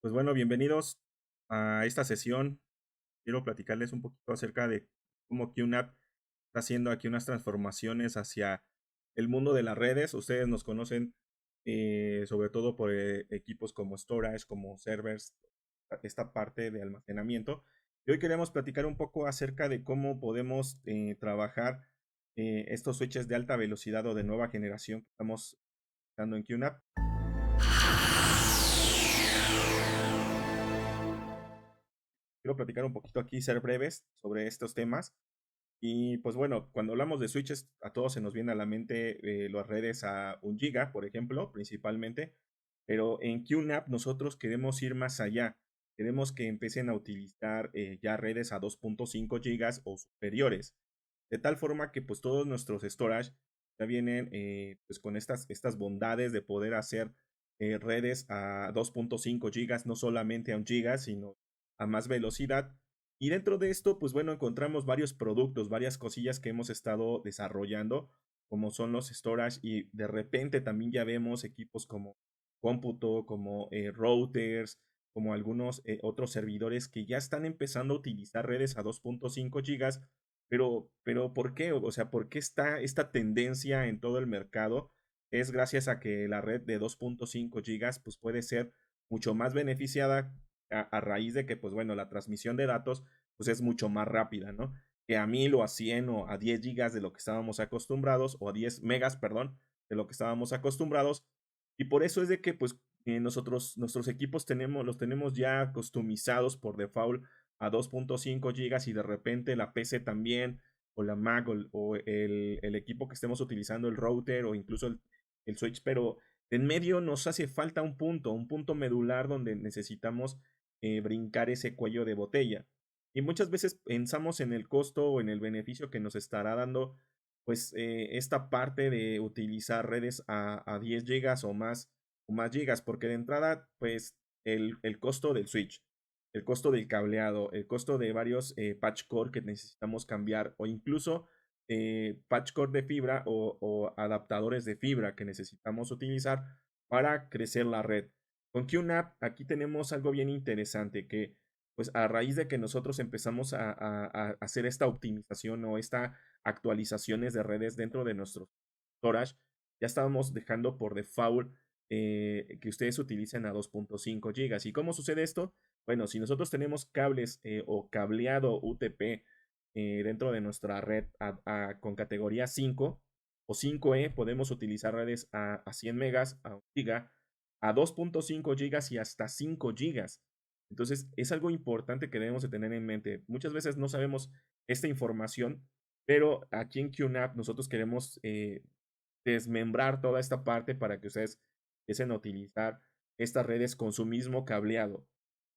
Pues bueno, bienvenidos a esta sesión. Quiero platicarles un poquito acerca de cómo QNAP está haciendo aquí unas transformaciones hacia el mundo de las redes. Ustedes nos conocen sobre todo por equipos como storage, como servers, esta parte de almacenamiento. Y hoy queremos platicar un poco acerca de cómo podemos trabajar estos switches de alta velocidad o de nueva generación que estamos dando en QNAP. Quiero platicar un poquito aquí, ser breves sobre estos temas. Y pues bueno, cuando hablamos de switches, a todos se nos viene a la mente las redes a 1 giga, por ejemplo, principalmente. Pero en QNAP nosotros queremos ir más allá. Queremos que empiecen a utilizar ya redes a 2.5 gigas o superiores. De tal forma que pues todos nuestros storage ya vienen pues con estas bondades de poder hacer redes a 2.5 gigas, no solamente a 1 giga, sino a más velocidad. Y dentro de esto, pues bueno, encontramos varios productos, varias cosillas que hemos estado desarrollando, como son los storage, y de repente también ya vemos equipos como cómputo, como routers, como algunos otros servidores que ya están empezando a utilizar redes a 2.5 gigas. Pero ¿por qué? O sea, ¿por qué está esta tendencia en todo el mercado? Es gracias a que la red de 2.5 gigas pues puede ser mucho más beneficiada a raíz de que, pues bueno, la transmisión de datos pues es mucho más rápida, ¿no? Que a 1000 o a 100 o a 10 gigas de lo que estábamos acostumbrados, o a 10 megas, perdón, de lo que estábamos acostumbrados. Y por eso es de que, pues, nuestros equipos los tenemos ya customizados por default a 2.5 gigas, y de repente la PC también, o la Mac, o el equipo que estemos utilizando, el router, o incluso el switch, pero en medio nos hace falta un punto medular donde necesitamos brincar ese cuello de botella. Y muchas veces pensamos en el costo o en el beneficio que nos estará dando, pues, esta parte de utilizar redes a 10 gigas o más gigas, porque de entrada, pues, el costo del switch, el costo del cableado, el costo de varios patch core que necesitamos cambiar, o incluso patch core de fibra o adaptadores de fibra que necesitamos utilizar para crecer la red. Con QNAP aquí tenemos algo bien interesante que, pues, a raíz de que nosotros empezamos a hacer esta optimización o esta actualizaciones de redes dentro de nuestro storage, ya estábamos dejando por default que ustedes utilicen a 2.5 gigas. ¿Y cómo sucede esto? Bueno, si nosotros tenemos cables o cableado UTP dentro de nuestra red con categoría 5 o 5E, podemos utilizar redes a 100 megas, a 1 giga, a 2.5 gigas y hasta 5 gigas. Entonces, es algo importante que debemos de tener en mente. Muchas veces no sabemos esta información, pero aquí en QNAP nosotros queremos desmembrar toda esta parte para que ustedes empiecen a utilizar estas redes con su mismo cableado.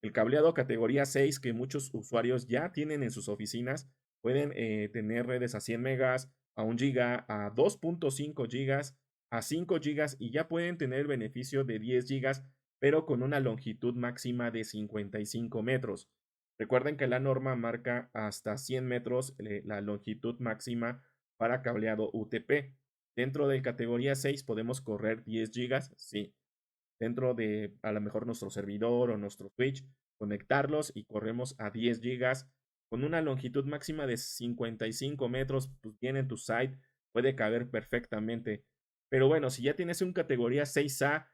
El cableado categoría 6 que muchos usuarios ya tienen en sus oficinas, pueden tener redes a 100 megas, a 1 giga, a 2.5 gigas, a 5 gigas, y ya pueden tener el beneficio de 10 gigas, pero con una longitud máxima de 55 metros. Recuerden que la norma marca hasta 100 metros la longitud máxima para cableado UTP. Dentro de categoría 6 podemos correr 10 gigas, sí. Dentro de a lo mejor nuestro servidor o nuestro Twitch, conectarlos y corremos a 10 gigas con una longitud máxima de 55 metros, pues bien en tu site, puede caber perfectamente. Pero bueno, si ya tienes un categoría 6A,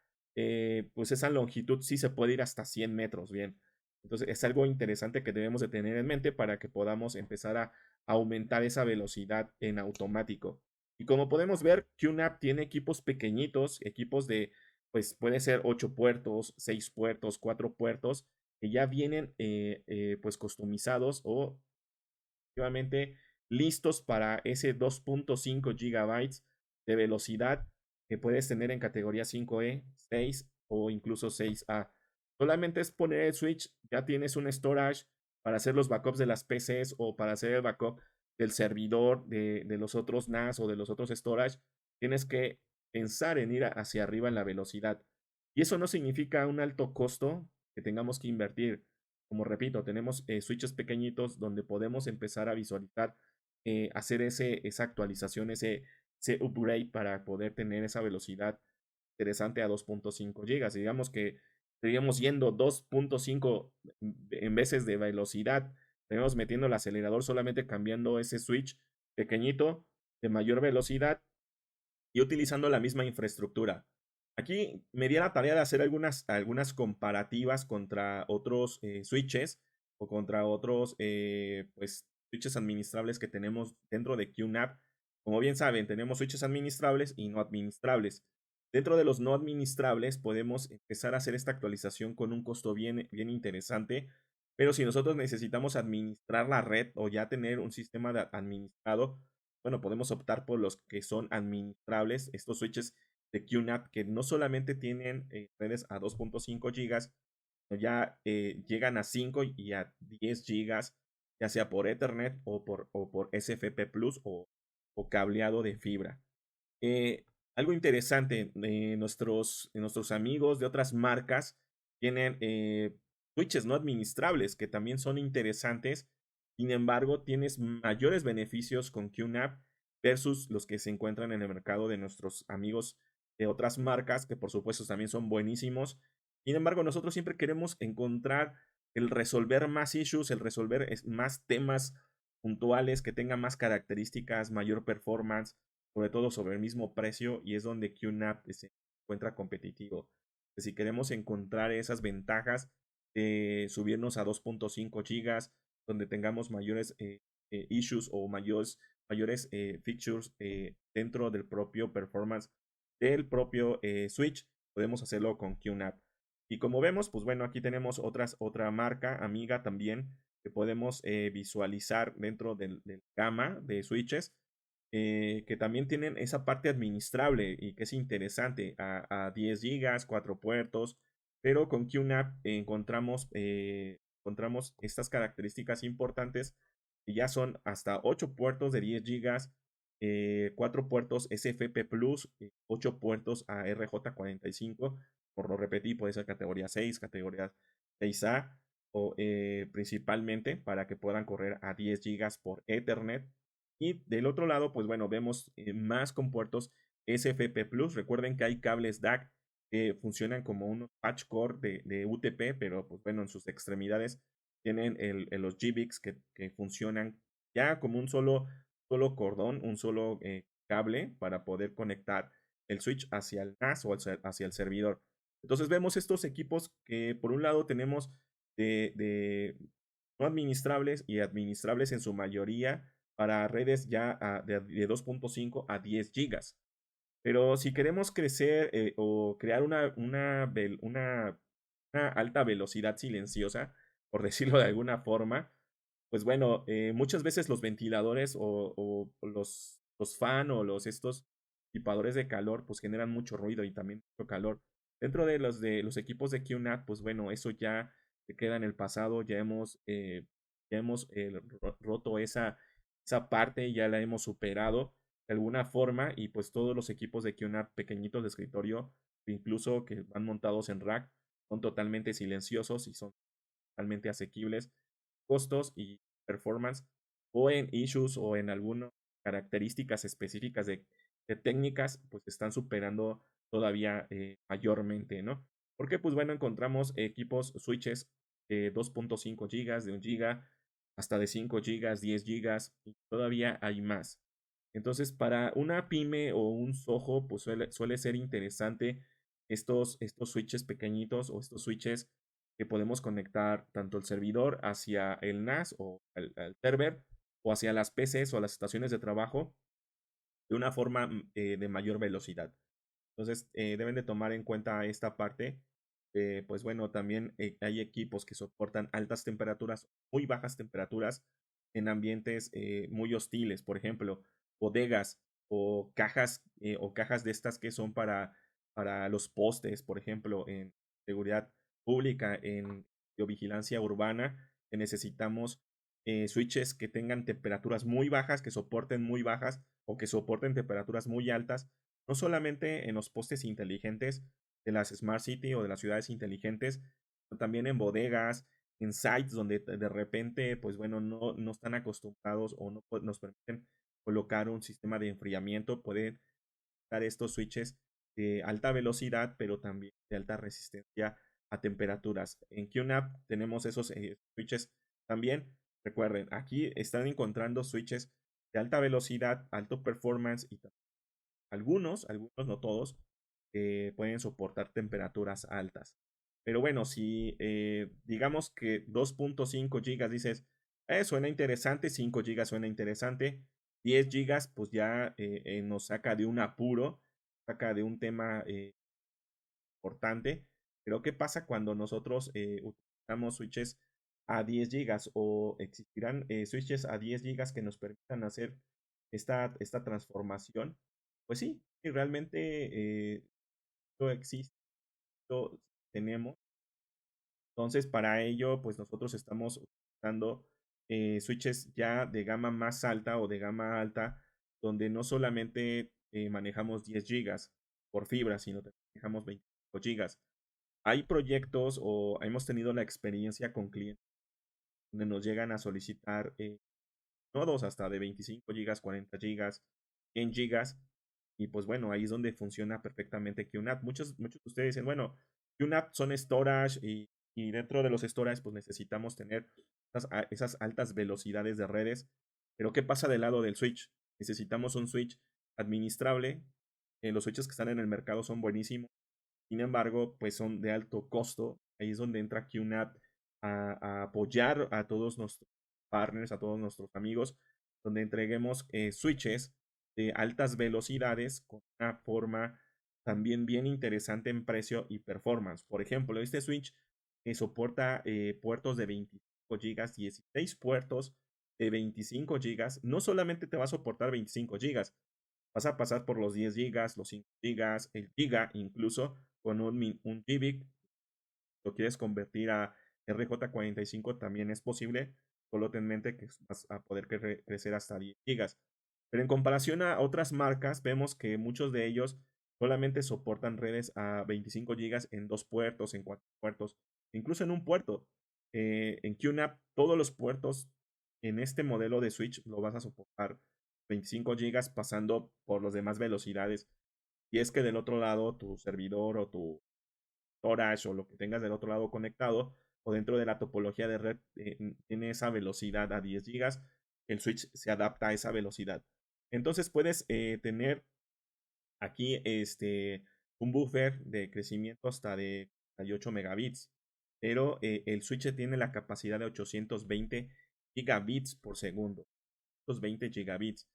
pues esa longitud sí se puede ir hasta 100 metros, bien. Entonces es algo interesante que debemos de tener en mente para que podamos empezar a aumentar esa velocidad en automático. Y como podemos ver, QNAP tiene equipos pequeñitos, equipos de, pues puede ser 8 puertos, 6 puertos, 4 puertos, que ya vienen pues customizados o efectivamente listos para ese 2.5 gigabytes de velocidad que puedes tener en categoría 5E, 6 o incluso 6A. Solamente es poner el switch, ya tienes un storage para hacer los backups de las PCs o para hacer el backup del servidor de los otros NAS o de los otros storage. Tienes que pensar en ir hacia arriba en la velocidad. Y eso no significa un alto costo que tengamos que invertir. Como repito, tenemos switches pequeñitos donde podemos empezar a visualizar, hacer esa actualización, ese upgrade para poder tener esa velocidad interesante a 2.5 gigas. Digamos que estaríamos yendo 2.5 en veces de velocidad. Estaríamos metiendo el acelerador solamente cambiando ese switch pequeñito de mayor velocidad y utilizando la misma infraestructura. Aquí me di a la tarea de hacer algunas comparativas contra otros switches o contra otros pues, switches administrables que tenemos dentro de QNAP. Como bien saben, tenemos switches administrables y no administrables. Dentro de los no administrables podemos empezar a hacer esta actualización con un costo bien interesante, pero si nosotros necesitamos administrar la red o ya tener un sistema administrado, bueno, podemos optar por los que son administrables, estos switches de QNAP que no solamente tienen redes a 2.5 gigas, ya llegan a 5 y a 10 gigas, ya sea por Ethernet o por SFP Plus o cableado de fibra. Eh, Algo interesante, nuestros amigos de otras marcas tienen switches no administrables que también son interesantes. Sin embargo, tienes mayores beneficios con QNAP versus los que se encuentran en el mercado de nuestros amigos de otras marcas, que por supuesto también son buenísimos. Sin embargo, nosotros siempre queremos encontrar el resolver más issues, el resolver más temas puntuales que tengan más características, mayor performance, sobre todo sobre el mismo precio, y es donde QNAP se encuentra competitivo. Si queremos encontrar esas ventajas de subirnos a 2.5 gigas, donde tengamos mayores issues o mayores features dentro del propio performance del propio Switch, podemos hacerlo con QNAP. Y como vemos, pues bueno, aquí tenemos otra marca amiga también que podemos visualizar dentro del gama de switches que también tienen esa parte administrable y que es interesante a 10 gigas, 4 puertos, pero con QNAP encontramos estas características importantes que ya son hasta 8 puertos de 10 gigas, 4 puertos SFP Plus, 8 puertos a RJ45, por lo repetí, puede ser categoría 6, categoría 6A, o principalmente para que puedan correr a 10 gigas por Ethernet. Y del otro lado, pues bueno, vemos más compuertos SFP Plus. Recuerden que hay cables DAC que funcionan como un patch core de UTP, pero pues bueno, en sus extremidades tienen los GBICs que funcionan ya como un solo cordón, un solo cable para poder conectar el switch hacia el NAS o hacia el servidor. Entonces vemos estos equipos que por un lado tenemos de no administrables y administrables en su mayoría para redes ya de 2.5 a 10 gigas. Pero si queremos crecer o crear una alta velocidad silenciosa, por decirlo de alguna forma, pues bueno, muchas veces los ventiladores o los fan o estos disipadores de calor pues generan mucho ruido y también mucho calor. Dentro de los equipos de QNAP, pues bueno, eso ya se queda en el pasado, ya hemos roto esa parte, ya la hemos superado de alguna forma y pues todos los equipos de QNAP pequeñitos de escritorio, incluso que van montados en rack, son totalmente silenciosos y son totalmente asequibles, costos y performance, o en issues o en algunas características específicas de técnicas, pues están superando todavía mayormente, ¿no? Porque pues bueno, encontramos equipos switches de 2.5 gigas, de 1 giga, hasta de 5 gigas, 10 gigas, y todavía hay más. Entonces, para una pyme o un Soho, pues suele ser interesante estos switches pequeñitos o estos switches que podemos conectar tanto el servidor hacia el NAS o al server o hacia las PCs o las estaciones de trabajo de una forma de mayor velocidad. Entonces, deben de tomar en cuenta esta parte. Pues bueno, también hay equipos que soportan altas temperaturas, muy bajas temperaturas en ambientes muy hostiles. Por ejemplo, bodegas o cajas de estas que son para los postes, por ejemplo, en seguridad pública, en biovigilancia urbana, que necesitamos switches que tengan temperaturas muy bajas, que soporten muy bajas o que soporten temperaturas muy altas, no solamente en los postes inteligentes de las Smart City o de las ciudades inteligentes, sino también en bodegas, en sites donde de repente, pues bueno, no están acostumbrados o no nos permiten colocar un sistema de enfriamiento, pueden dar estos switches de alta velocidad, pero también de alta resistencia a temperaturas. En QNAP tenemos esos switches también. Recuerden, aquí están encontrando switches de alta velocidad, alto performance y algunos, no todos, pueden soportar temperaturas altas. Pero bueno, si digamos que 2.5 gigas dices, suena interesante, 5 gigas suena interesante, 10 gigas pues ya nos saca de un apuro, saca de un tema importante. Pero ¿qué pasa cuando nosotros utilizamos switches a 10 gigas o existirán switches a 10 gigas que nos permitan hacer esta transformación? Pues sí, sí, realmente esto existe, esto tenemos. Entonces, para ello, pues nosotros estamos utilizando switches ya de gama más alta o de gama alta, donde no solamente manejamos 10 gigas por fibra, sino que manejamos 25 gigas. Hay proyectos o hemos tenido la experiencia con clientes donde nos llegan a solicitar nodos hasta de 25 gigas, 40 gigas, 100 gigas. Y pues bueno, ahí es donde funciona perfectamente QNAP. Muchos de ustedes dicen, bueno, QNAP son storage y dentro de los storage pues necesitamos tener esas altas velocidades de redes. Pero ¿qué pasa del lado del switch? Necesitamos un switch administrable. Los switches que están en el mercado son buenísimos. Sin embargo, pues son de alto costo. Ahí es donde entra QNAP a apoyar a todos nuestros partners, a todos nuestros amigos, donde entreguemos switches de altas velocidades con una forma también bien interesante en precio y performance. Por ejemplo, este switch soporta puertos de 25 gigas, 16 puertos de 25 gigas. No solamente te va a soportar 25 gigas, vas a pasar por los 10 gigas, los 5 gigas, el giga incluso con un GBIC. Lo quieres convertir a RJ45 también es posible. Solo ten en mente que vas a poder crecer hasta 10 gigas. Pero en comparación a otras marcas, vemos que muchos de ellos solamente soportan redes a 25 gigas en 2 puertos, en 4 puertos, incluso en un puerto. En QNAP, todos los puertos en este modelo de switch lo vas a soportar 25 gigas pasando por las demás velocidades. Y es que del otro lado, tu servidor o tu storage o lo que tengas del otro lado conectado o dentro de la topología de red tiene esa velocidad a 10 gigas, el switch se adapta a esa velocidad. Entonces puedes tener aquí un buffer de crecimiento hasta de 48 megabits, pero el switch tiene la capacidad de 820 gigabits por segundo. 820 gigabits,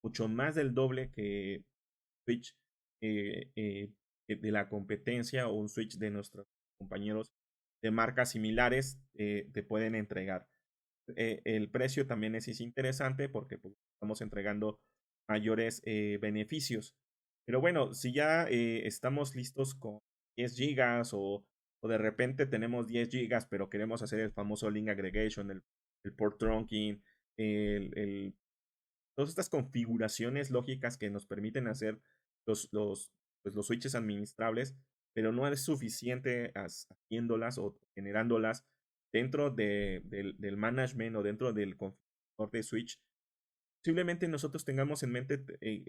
mucho más del doble que switch de la competencia o un switch de nuestros compañeros de marcas similares te pueden entregar. El precio también es interesante porque pues, estamos entregando mayores beneficios. Pero bueno, si ya estamos listos con 10 gigas o de repente tenemos 10 gigas, pero queremos hacer el famoso link aggregation, el port trunking, todas estas configuraciones lógicas que nos permiten hacer los switches administrables, pero no es suficiente haciéndolas o generándolas dentro del management o dentro del configurador de switch. Posiblemente nosotros tengamos en mente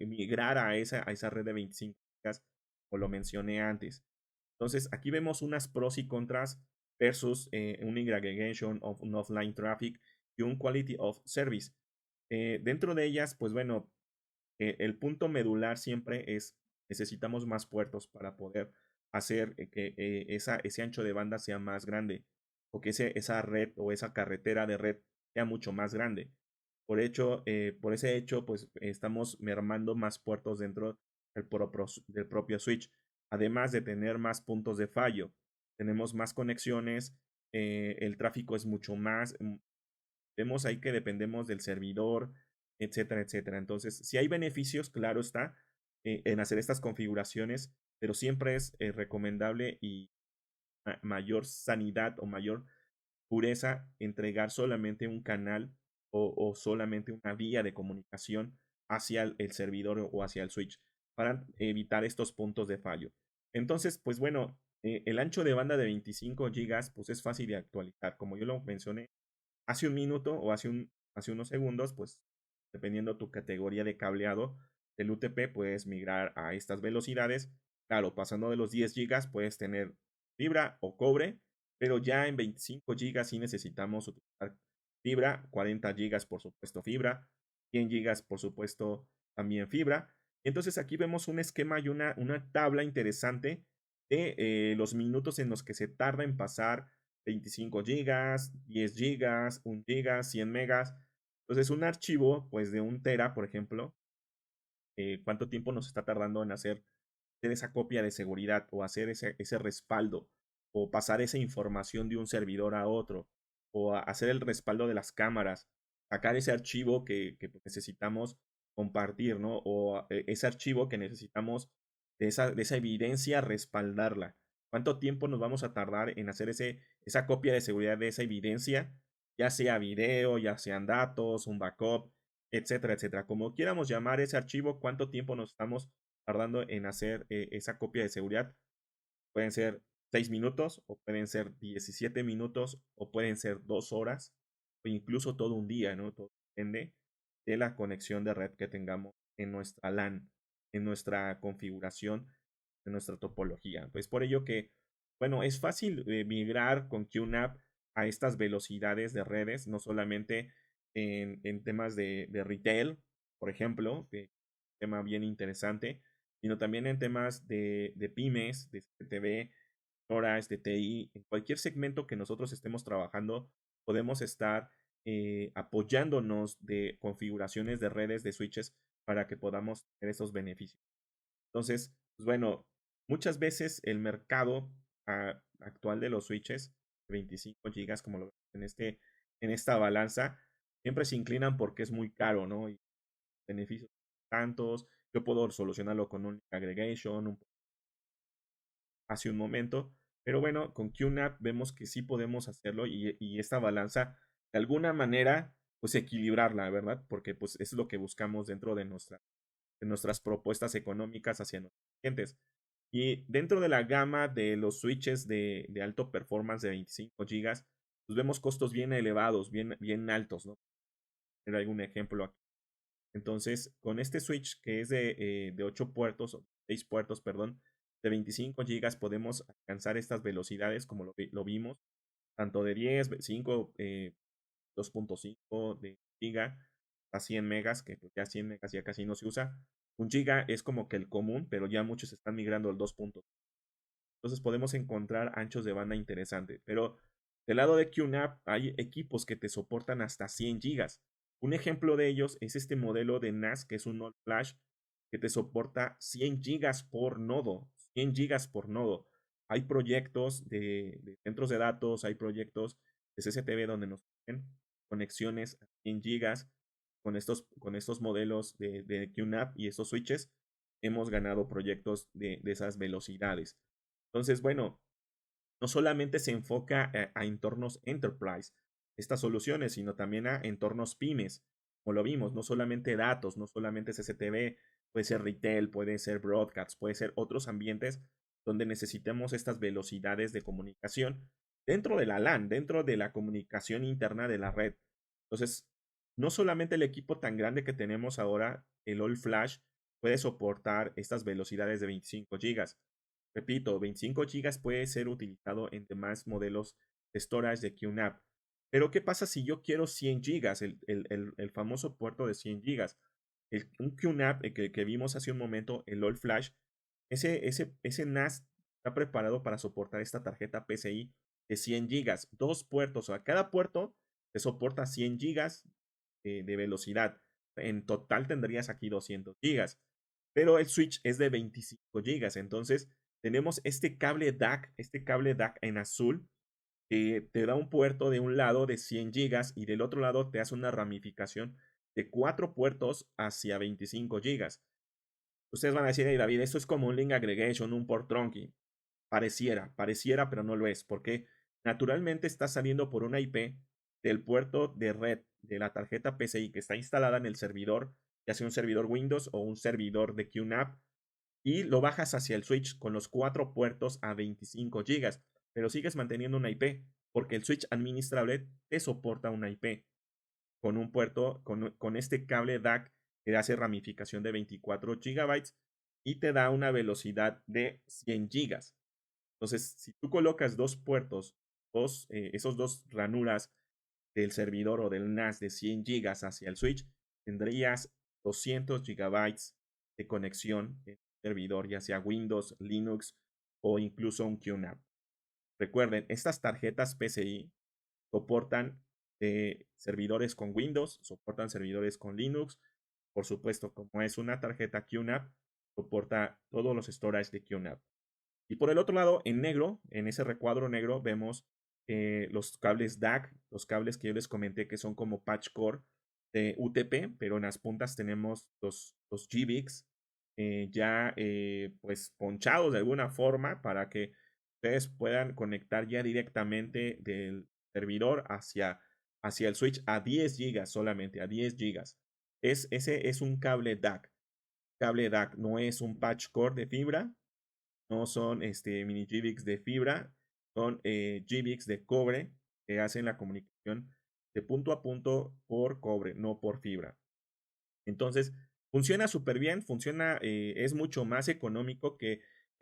migrar a esa red de 25 gigas, como lo mencioné antes. Entonces, aquí vemos unas pros y contras versus un aggregation of un offline traffic y un quality of service. Dentro de ellas, pues bueno, el punto medular siempre es, necesitamos más puertos para poder hacer que ese ancho de banda sea más grande o que esa red o esa carretera de red sea mucho más grande. Por ese hecho, pues estamos mermando más puertos dentro del propio switch, además de tener más puntos de fallo. Tenemos más conexiones, el tráfico es mucho más, vemos ahí que dependemos del servidor, etcétera, etcétera. Entonces, si hay beneficios, claro está, en hacer estas configuraciones, pero siempre es recomendable y mayor sanidad o mayor pureza entregar solamente un canal o solamente una vía de comunicación hacia el servidor o hacia el switch para evitar estos puntos de fallo. Entonces, pues bueno, el ancho de banda de 25 gigas pues es fácil de actualizar. Como yo lo mencioné, hace un minuto o hace unos segundos, pues dependiendo tu categoría de cableado del UTP, puedes migrar a estas velocidades. Claro, pasando de los 10 gigas, puedes tener fibra o cobre, pero ya en 25 gigas sí necesitamos utilizar fibra, 40 gigas por supuesto fibra, 100 gigas por supuesto también fibra. Entonces aquí vemos un esquema y una tabla interesante de los minutos en los que se tarda en pasar 25 gigas, 10 gigas, 1 giga, 100 megas. Entonces un archivo pues de 1 tera, por ejemplo, cuánto tiempo nos está tardando en hacer esa copia de seguridad o hacer ese respaldo o pasar esa información de un servidor a otro o hacer el respaldo de las cámaras, sacar ese archivo que necesitamos compartir, ¿no? O ese archivo que necesitamos de esa evidencia respaldarla. ¿Cuánto tiempo nos vamos a tardar en hacer esa copia de seguridad de esa evidencia? Ya sea video, ya sean datos, un backup, etcétera, etcétera. Como quieramos llamar ese archivo, cuánto tiempo nos estamos tardando en hacer esa copia de seguridad. Pueden ser 6 minutos o pueden ser 17 minutos o pueden ser 2 horas o incluso todo un día, ¿no? Todo depende de la conexión de red que tengamos en nuestra LAN, en nuestra configuración, en nuestra topología. Pues por ello que, bueno, es fácil migrar con QNAP a estas velocidades de redes, no solamente en temas de retail, por ejemplo, que es un tema bien interesante, sino también en temas de pymes, de CTV, horas de TI, en cualquier segmento que nosotros estemos trabajando, podemos estar apoyándonos de configuraciones de redes, de switches, para que podamos tener esos beneficios. Entonces, pues bueno, muchas veces el mercado actual de los switches, 25 gigas, como lo vemos en esta balanza, siempre se inclinan porque es muy caro, ¿no? Y beneficios tantos, yo puedo solucionarlo con un aggregation, hace un momento, pero bueno, con QNAP vemos que sí podemos hacerlo y esta balanza, de alguna manera, pues equilibrarla, ¿verdad? Porque pues es lo que buscamos dentro de nuestras propuestas económicas hacia nuestros clientes. Y dentro de la gama de los switches de alto performance de 25 gigas, pues vemos costos bien elevados, bien altos, ¿no? Era algún ejemplo aquí. Entonces, con este switch que es de 8 puertos, o 6 puertos, perdón, de 25 gigas podemos alcanzar estas velocidades como lo vimos, tanto de 10, 5, 2.5 de giga a 100 megas, que pues ya 100 megas ya casi no se usa. Un giga es como que el común, pero ya muchos están migrando al 2. Entonces podemos encontrar anchos de banda interesantes. Pero del lado de QNAP hay equipos que te soportan hasta 100 gigas. Un ejemplo de ellos es este modelo de NAS, que es un All Flash, que te soporta 100 gigas por nodo. 100 gigas por nodo. Hay proyectos de centros de datos, hay proyectos de CCTV donde nos tienen conexiones a 100 gigas con estos modelos de QNAP y estos switches. Hemos ganado proyectos de esas velocidades. Entonces, bueno, no solamente se enfoca a entornos enterprise, estas soluciones, sino también a entornos pymes, como lo vimos, no solamente datos, no solamente CCTV, puede ser retail, puede ser broadcast, puede ser otros ambientes donde necesitemos estas velocidades de comunicación dentro de la LAN, dentro de la comunicación interna de la red. Entonces, no solamente el equipo tan grande que tenemos ahora, el All Flash, puede soportar estas velocidades de 25 gigas. Repito, 25 gigas puede ser utilizado en demás modelos de storage de QNAP. Pero, ¿qué pasa si yo quiero 100 gigas? El famoso puerto de 100 gigas. Un QNAP que vimos hace un momento, el All Flash, ese NAS está preparado para soportar esta tarjeta PCI de 100 gigas. Dos puertos, o sea, cada puerto te soporta 100 gigas de velocidad. En total tendrías aquí 200 gigas. Pero el switch es de 25 gigas. Entonces, tenemos este cable DAC en azul, que te da un puerto de un lado de 100 gigas y del otro lado te hace una ramificación de 4 puertos hacia 25 gigas. Ustedes van a decir, hey David, esto es como un link aggregation, un port trunking. Pareciera, pero no lo es, porque naturalmente está saliendo por una IP del puerto de red de la tarjeta PCI que está instalada en el servidor, ya sea un servidor Windows o un servidor de QNAP, y lo bajas hacia el switch con los 4 puertos a 25 gigas, pero sigues manteniendo una IP, porque el switch administrable te soporta una IP con un puerto, con este cable DAC que hace ramificación de 24 gigabytes y te da una velocidad de 100 gigas. Entonces, si tú colocas dos puertos, esos dos ranuras del servidor o del NAS de 100 gigas hacia el switch, tendrías 200 gigabytes de conexión en el servidor, ya sea Windows, Linux o incluso un QNAP. Recuerden, estas tarjetas PCI soportan servidores con Windows, soportan servidores con Linux. Por supuesto, como es una tarjeta QNAP, soporta todos los storage de QNAP. Y por el otro lado, en negro, en ese recuadro negro, vemos los cables DAC, los cables que yo les comenté que son como patch core de UTP, pero en las puntas tenemos los GBICs ya pues ponchados de alguna forma para que ustedes puedan conectar ya directamente del servidor hacia el switch a 10 gigas solamente, a 10 gigas. Ese es un cable DAC. Cable DAC no es un patch core de fibra, no son mini GBICs de fibra, son GBICs de cobre que hacen la comunicación de punto a punto por cobre, no por fibra. Entonces, funciona súper bien, funciona, es mucho más económico que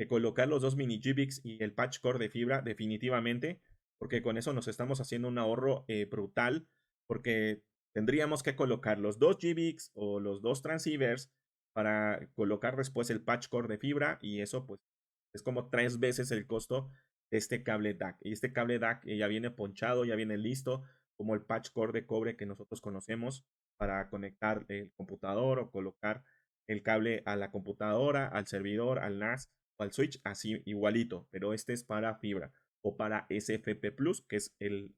colocar los dos mini GBICs y el patch core de fibra, definitivamente, porque con eso nos estamos haciendo un ahorro brutal, porque tendríamos que colocar los dos GBICs o los dos transceivers para colocar después el patch core de fibra, y eso pues es como 3 veces el costo de este cable DAC. Y este cable DAC ya viene ponchado, ya viene listo, como el patch core de cobre que nosotros conocemos para conectar el computador o colocar el cable a la computadora, al servidor, al NAS o al switch, así igualito, pero este es para fibra o para SFP Plus, que es el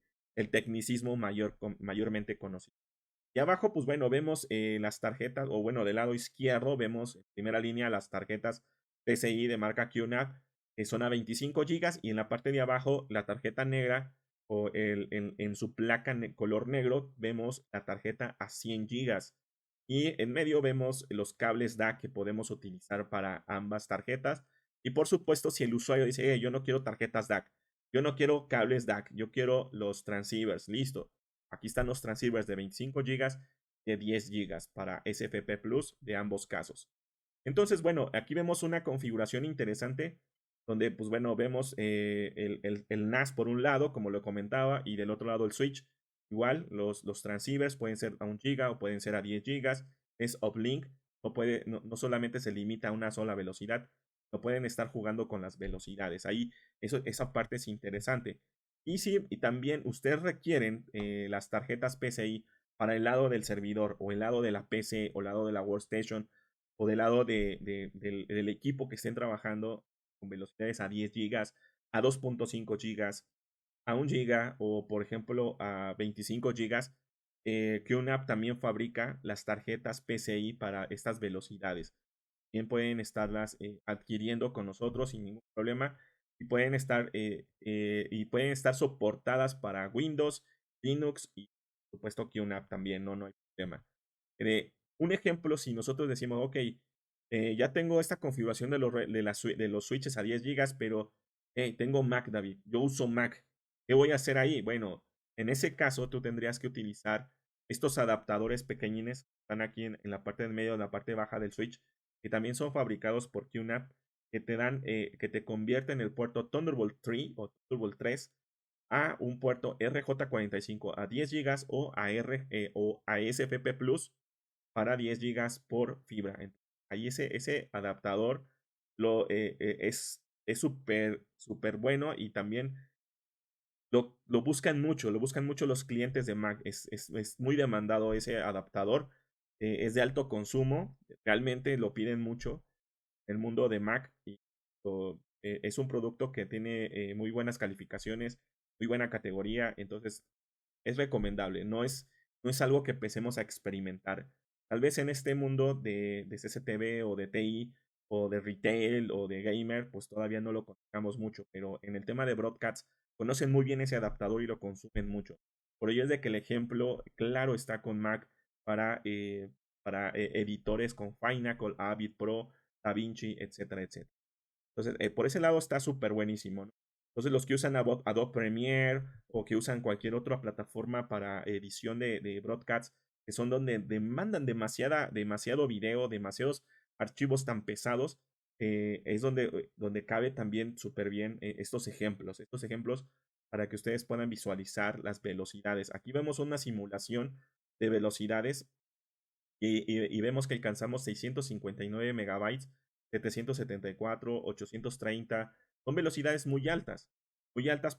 tecnicismo mayormente conocido. Y abajo, pues bueno, vemos las tarjetas, o bueno, del lado izquierdo vemos en primera línea las tarjetas PCI de marca QNAP, que son a 25 gigas, y en la parte de abajo la tarjeta negra o en su placa color negro vemos la tarjeta a 100 gigas. Y en medio vemos los cables DAC que podemos utilizar para ambas tarjetas. Y por supuesto, si el usuario dice, yo no quiero tarjetas DAC, yo no quiero cables DAC, yo quiero los transceivers, listo. Aquí están los transceivers de 25 gigas, de 10 gigas para SFP Plus de ambos casos. Entonces, bueno, aquí vemos una configuración interesante donde, pues bueno, vemos el NAS por un lado, como lo comentaba, y del otro lado el switch. Igual, los transceivers pueden ser a 1 giga o pueden ser a 10 gigas. Es uplink, no solamente se limita a una sola velocidad, no pueden estar jugando con las velocidades. Ahí, esa parte es interesante. Y si y también ustedes requieren las tarjetas PCI para el lado del servidor o el lado de la PC o el lado de la workstation o del lado del equipo que estén trabajando con velocidades a 10 gigas, a 2.5 gigas, a 1 giga o por ejemplo a 25 gigas, QNAP también fabrica las tarjetas PCI para estas velocidades. Bien pueden estarlas adquiriendo con nosotros sin ningún problema y pueden estar soportadas para Windows, Linux y por supuesto QNAP también, no hay problema. Un ejemplo, si nosotros decimos, ok, ya tengo esta configuración de los switches a 10 gigas, pero tengo Mac, David, yo uso Mac. ¿Qué voy a hacer ahí? Bueno, en ese caso tú tendrías que utilizar estos adaptadores pequeñines que están aquí en la parte del medio, en la parte baja del switch, que también son fabricados por QNAP, que te convierten el puerto Thunderbolt 3 o Thunderbolt 3 a un puerto RJ45 a 10 gigas o a SFP Plus para 10 gigas por fibra. Ahí ese adaptador es súper, súper bueno, y también lo buscan mucho los clientes de Mac. Es muy demandado ese adaptador. Es de alto consumo, realmente lo piden mucho el mundo de Mac, y es un producto que tiene muy buenas calificaciones, muy buena categoría, entonces es recomendable, no es algo que empecemos a experimentar. Tal vez en este mundo de CCTV o de TI o de retail o de gamer, pues todavía no lo conozcamos mucho, pero en el tema de broadcasts conocen muy bien ese adaptador y lo consumen mucho. Por ello es de que el ejemplo claro está con Mac para editores con Final Cut, Avid Pro, DaVinci, etcétera, etcétera. Entonces, por ese lado está súper buenísimo, ¿no? Entonces, los que usan Adobe Premiere o que usan cualquier otra plataforma para edición de broadcasts, que son donde demandan demasiado video, demasiados archivos tan pesados, es donde cabe también súper bien estos ejemplos para que ustedes puedan visualizar las velocidades. Aquí vemos una simulación de velocidades y vemos que alcanzamos 659 megabytes, 774, 830. Son velocidades muy altas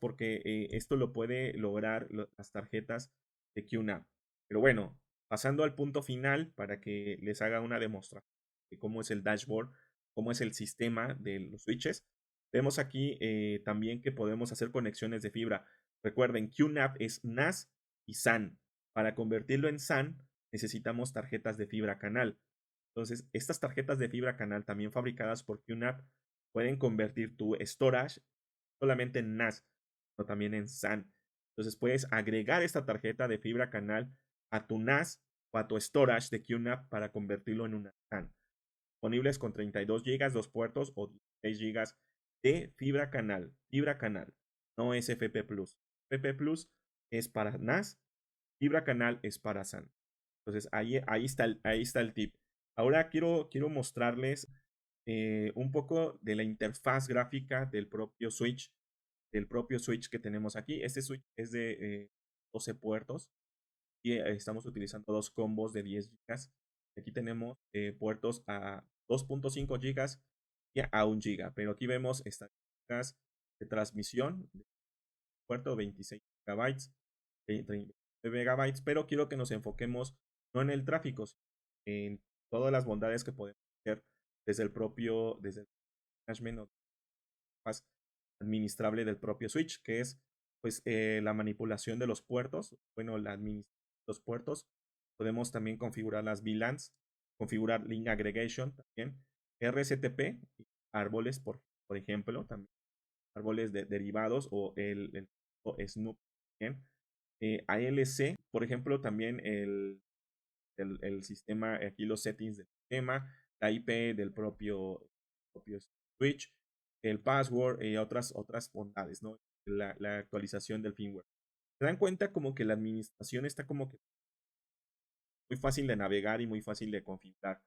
porque esto lo puede lograr las tarjetas de QNAP. Pero bueno, pasando al punto final para que les haga una demostración de cómo es el dashboard, cómo es el sistema de los switches. Vemos aquí también que podemos hacer conexiones de fibra. Recuerden, QNAP es NAS y SAN. Para convertirlo en SAN, necesitamos tarjetas de fibra canal. Entonces, estas tarjetas de fibra canal, también fabricadas por QNAP, pueden convertir tu storage solamente en NAS, o también en SAN. Entonces, puedes agregar esta tarjeta de fibra canal a tu NAS o a tu storage de QNAP para convertirlo en una SAN. Disponibles con 32 GB, dos puertos o 16 GB de fibra canal, no es FP Plus. FP Plus es para NAS, fibra canal es para SAN. Entonces ahí está el tip. Ahora quiero mostrarles un poco de la interfaz gráfica del propio switch que tenemos aquí. Este switch es de 12 puertos y estamos utilizando dos combos de 10 gigas. Aquí tenemos puertos a 2.5 gigas y a 1 giga, pero aquí vemos estadísticas de transmisión de puerto 26 megabytes, 30 megabytes, pero quiero que nos enfoquemos no en el tráfico, sino en todas las bondades que podemos hacer desde el management o más administrable del propio switch, que es pues la manipulación de los puertos, bueno, la administración de los puertos. Podemos también configurar las VLANs, configurar link aggregation también, RSTP, árboles, por ejemplo, también árboles derivados o o Snoop también. ALC, por ejemplo, también el sistema, aquí los settings del sistema, la IP del propio switch, el password y otras bondades, ¿no? La actualización del firmware. Se dan cuenta como que la administración está como que muy fácil de navegar y muy fácil de configurar.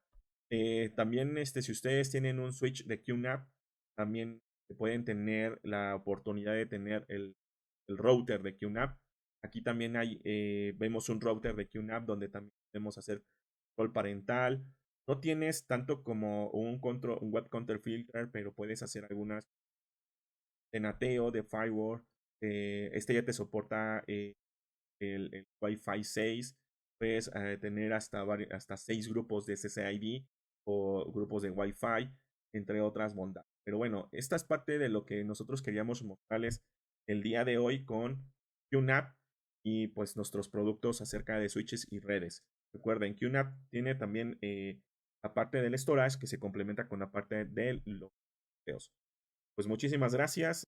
También, si ustedes tienen un switch de QNAP, también pueden tener la oportunidad de tener el router de QNAP. Aquí también vemos un router de QNAP donde también podemos hacer control parental. No tienes tanto como un web counter filter, pero puedes hacer algunas de nateo, de firewall. Este ya te soporta el Wi-Fi 6. Puedes tener hasta 6 grupos de SSID o grupos de Wi-Fi, entre otras bondades. Pero bueno, esta es parte de lo que nosotros queríamos mostrarles el día de hoy con QNAP y pues nuestros productos acerca de switches y redes. Recuerden, QNAP tiene también la parte del storage que se complementa con la parte de los videos. Pues muchísimas gracias.